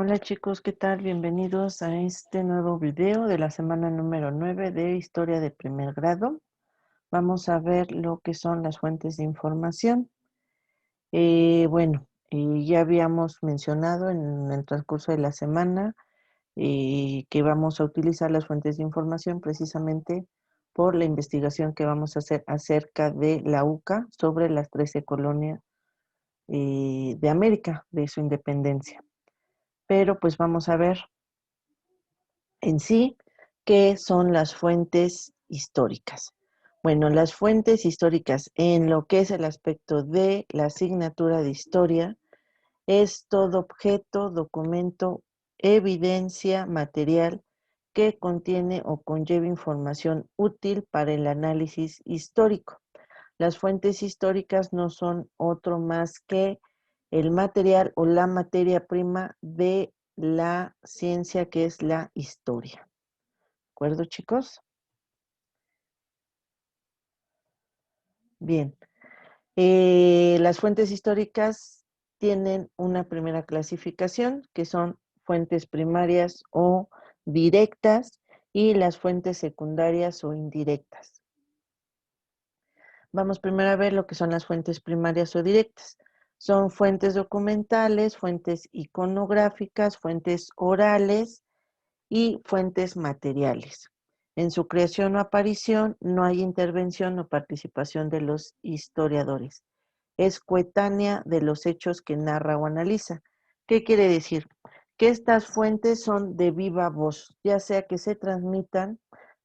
Hola chicos, ¿qué tal? Bienvenidos a este nuevo video de la semana número 9 de Historia de Primer Grado. Vamos a ver lo que son las fuentes de información. Ya habíamos mencionado en el transcurso de la semana que vamos a utilizar las fuentes de información precisamente por la investigación que vamos a hacer acerca de la UCA sobre las 13 colonias de América, de su independencia. Pero pues vamos a ver en sí, ¿qué son las fuentes históricas? Bueno, las fuentes históricas en lo que es el aspecto de la asignatura de historia es todo objeto, documento, evidencia material que contiene o conlleva información útil para el análisis histórico. Las fuentes históricas no son otro más que el material o la materia prima de la ciencia que es la historia. ¿De acuerdo, chicos? Bien. Las fuentes históricas tienen una primera clasificación, que son fuentes primarias o directas, y las fuentes secundarias o indirectas. Vamos primero a ver lo que son las fuentes primarias o directas. Son fuentes documentales, fuentes iconográficas, fuentes orales y fuentes materiales. En su creación o aparición no hay intervención o participación de los historiadores. Es coetánea de los hechos que narra o analiza. ¿Qué quiere decir? Que estas fuentes son de viva voz, ya sea que se transmitan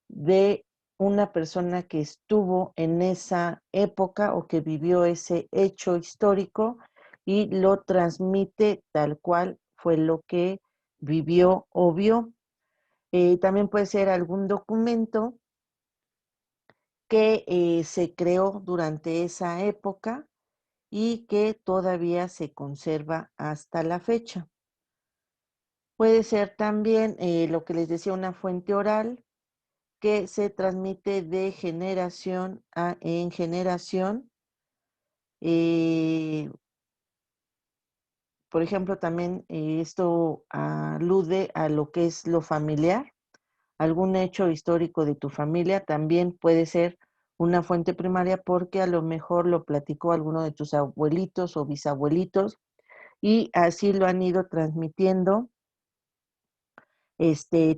de una persona que estuvo en esa época o que vivió ese hecho histórico y lo transmite tal cual fue lo que vivió o vio. También puede ser algún documento que se creó durante esa época y que todavía se conserva hasta la fecha. Puede ser también lo que les decía, una fuente oral que se transmite de generación en generación. Eh, por ejemplo, también esto alude a lo que es lo familiar. Algún hecho histórico de tu familia también puede ser una fuente primaria porque a lo mejor lo platicó alguno de tus abuelitos o bisabuelitos y así lo han ido transmitiendo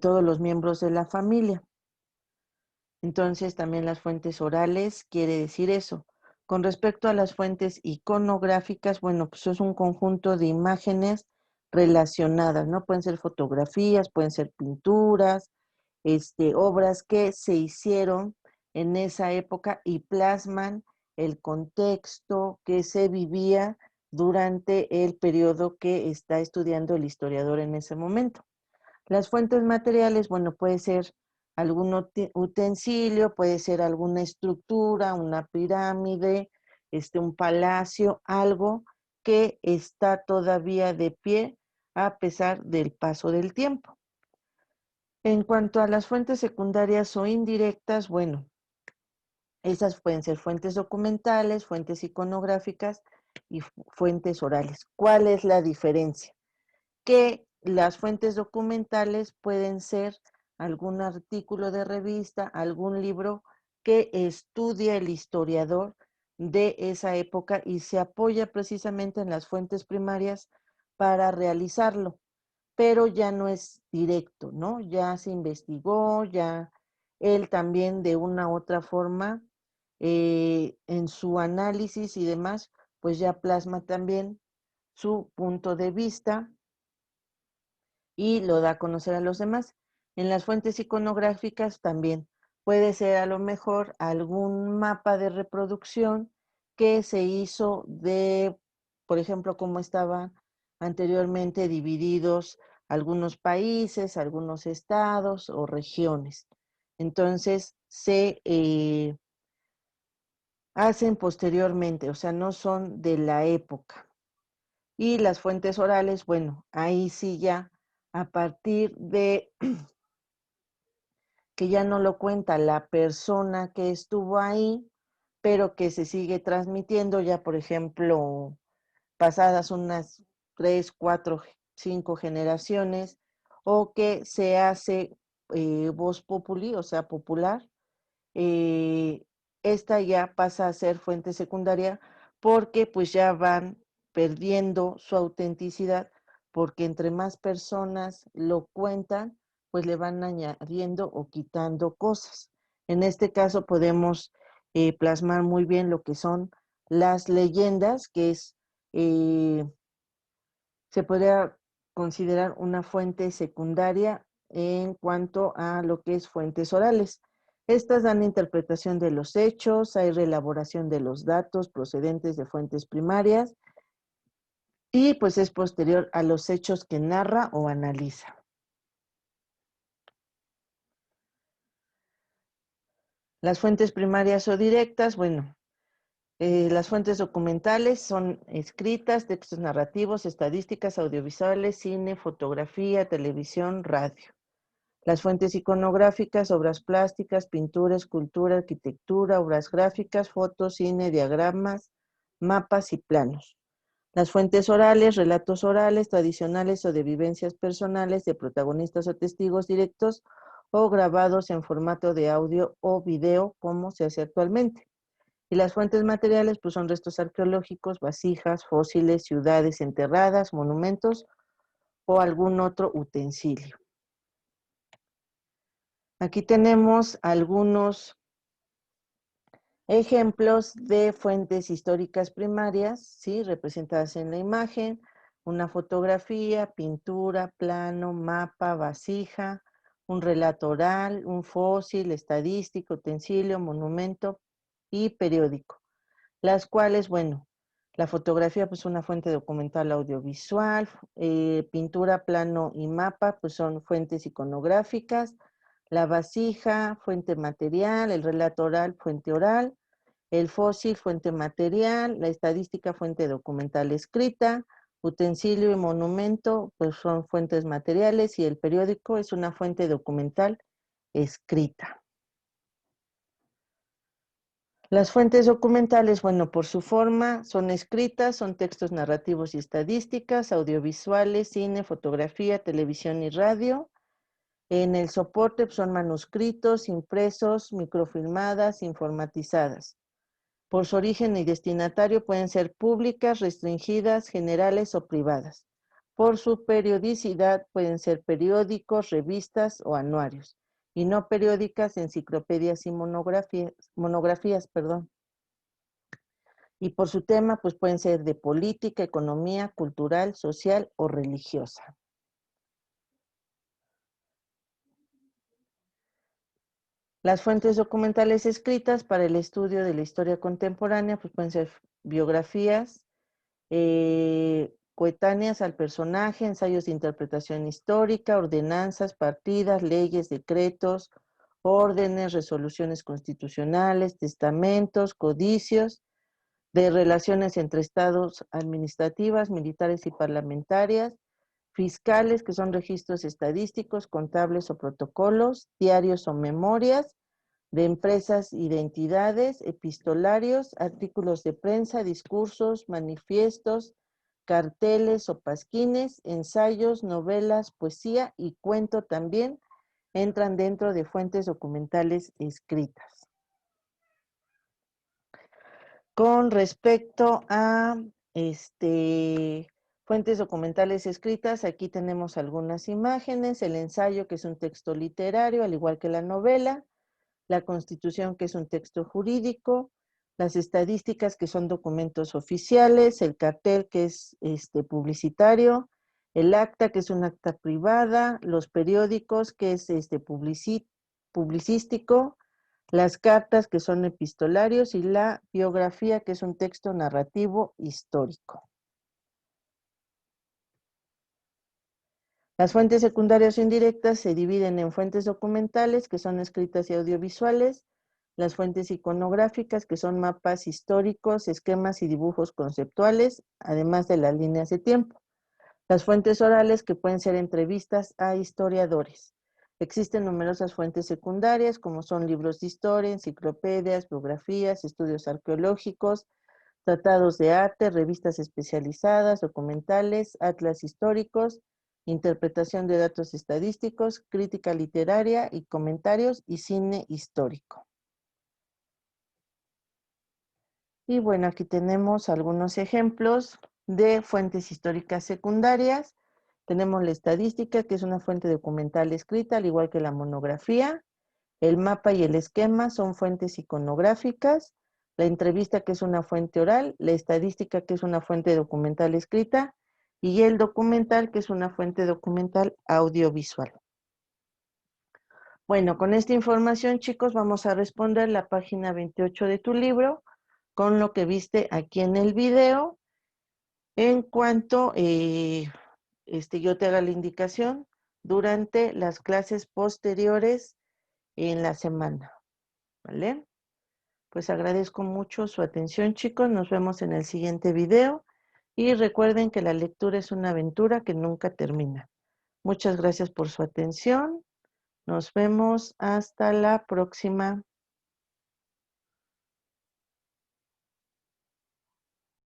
todos los miembros de la familia. Entonces, también las fuentes orales quiere decir eso. Con respecto a las fuentes iconográficas, bueno, pues es un conjunto de imágenes relacionadas, ¿no? Pueden ser fotografías, pueden ser pinturas, obras que se hicieron en esa época y plasman el contexto que se vivía durante el periodo que está estudiando el historiador en ese momento. Las fuentes materiales, bueno, puede ser algún utensilio, puede ser alguna estructura, una pirámide, un palacio, algo que está todavía de pie a pesar del paso del tiempo. En cuanto a las fuentes secundarias o indirectas, bueno, esas pueden ser fuentes documentales, fuentes iconográficas y fuentes orales. ¿Cuál es la diferencia? Que las fuentes documentales pueden ser algún artículo de revista, algún libro que estudia el historiador de esa época y se apoya precisamente en las fuentes primarias para realizarlo, pero ya no es directo, ¿no? Ya se investigó, ya él también de una u otra forma, en su análisis y demás, pues ya plasma también su punto de vista y lo da a conocer a los demás. En las fuentes iconográficas también puede ser a lo mejor algún mapa de reproducción que se hizo de, por ejemplo, cómo estaban anteriormente divididos algunos países, algunos estados o regiones. Entonces se hacen posteriormente, o sea, no son de la época. Y las fuentes orales, bueno, ahí sí ya a partir de que ya no lo cuenta la persona que estuvo ahí, pero que se sigue transmitiendo ya, por ejemplo, pasadas unas 3, 4 5 generaciones, o que se hace voz populi, o sea, popular. eh, Esta ya pasa a ser fuente secundaria porque pues ya van perdiendo su autenticidad, porque entre más personas lo cuentan, pues le van añadiendo o quitando cosas. En este caso podemos plasmar muy bien lo que son las leyendas, que es eh, se podría considerar una fuente secundaria en cuanto a lo que es fuentes orales. Estas dan interpretación de los hechos, hay reelaboración de los datos procedentes de fuentes primarias y pues es posterior a los hechos que narra o analiza. Las fuentes primarias o directas, bueno, las fuentes documentales son escritas, textos narrativos, estadísticas, audiovisuales, cine, fotografía, televisión, radio. Las fuentes iconográficas, obras plásticas, pintura, escultura, arquitectura, obras gráficas, fotos, cine, diagramas, mapas y planos. Las fuentes orales, relatos orales, tradicionales o de vivencias personales de protagonistas o testigos directos o grabados en formato de audio o video, como se hace actualmente. Y las fuentes materiales, pues son restos arqueológicos, vasijas, fósiles, ciudades enterradas, monumentos o algún otro utensilio. Aquí tenemos algunos ejemplos de fuentes históricas primarias, ¿sí? Representadas en la imagen, una fotografía, pintura, plano, mapa, vasija, un relato oral, un fósil, estadístico, utensilio, monumento y periódico. Las cuales, bueno, la fotografía, pues una fuente documental audiovisual, pintura, plano y mapa, pues son fuentes iconográficas, la vasija, fuente material, el relato oral, fuente oral, el fósil, fuente material, la estadística, fuente documental escrita, utensilio y monumento, pues son fuentes materiales y el periódico es una fuente documental escrita. Las fuentes documentales, bueno, por su forma, son escritas, son textos narrativos y estadísticas, audiovisuales, cine, fotografía, televisión y radio. En el soporte son manuscritos, impresos, microfilmadas, informatizadas. Por su origen y destinatario pueden ser públicas, restringidas, generales o privadas. Por su periodicidad pueden ser periódicos, revistas o anuarios, y no periódicas, enciclopedias y monografías, perdón. Y por su tema, pues pueden ser de política, economía, cultural, social o religiosa. Las fuentes documentales escritas para el estudio de la historia contemporánea, pues pueden ser biografías, coetáneas al personaje, ensayos de interpretación histórica, ordenanzas, partidas, leyes, decretos, órdenes, resoluciones constitucionales, testamentos, codicios, de relaciones entre estados administrativas, militares y parlamentarias, fiscales, que son registros estadísticos, contables o protocolos, diarios o memorias, de empresas y de entidades, epistolarios, artículos de prensa, discursos, manifiestos, carteles o pasquines, ensayos, novelas, poesía y cuento también entran dentro de fuentes documentales escritas. Con respecto a fuentes documentales escritas, aquí tenemos algunas imágenes, el ensayo, que es un texto literario, al igual que la novela, la Constitución, que es un texto jurídico, las estadísticas, que son documentos oficiales, el cartel, que es publicitario, el acta, que es un acta privada, los periódicos, que es publicístico, las cartas, que son epistolarios, y la biografía, que es un texto narrativo histórico. Las fuentes secundarias o indirectas se dividen en fuentes documentales, que son escritas y audiovisuales, las fuentes iconográficas, que son mapas históricos, esquemas y dibujos conceptuales, además de las líneas de tiempo. Las fuentes orales, que pueden ser entrevistas a historiadores. Existen numerosas fuentes secundarias, como son libros de historia, enciclopedias, biografías, estudios arqueológicos, tratados de arte, revistas especializadas, documentales, atlas históricos, interpretación de datos estadísticos, crítica literaria y comentarios y cine histórico. Y bueno, aquí tenemos algunos ejemplos de fuentes históricas secundarias. Tenemos la estadística, que es una fuente documental escrita, al igual que la monografía. El mapa y el esquema son fuentes iconográficas. La entrevista, que es una fuente oral. La estadística, que es una fuente documental escrita. Y el documental, que es una fuente documental audiovisual. Bueno, con esta información, chicos, vamos a responder la página 28 de tu libro con lo que viste aquí en el video. En cuanto yo te haga la indicación durante las clases posteriores en la semana, ¿vale? Pues agradezco mucho su atención, chicos. Nos vemos en el siguiente video. Y recuerden que la lectura es una aventura que nunca termina. Muchas gracias por su atención. Nos vemos hasta la próxima.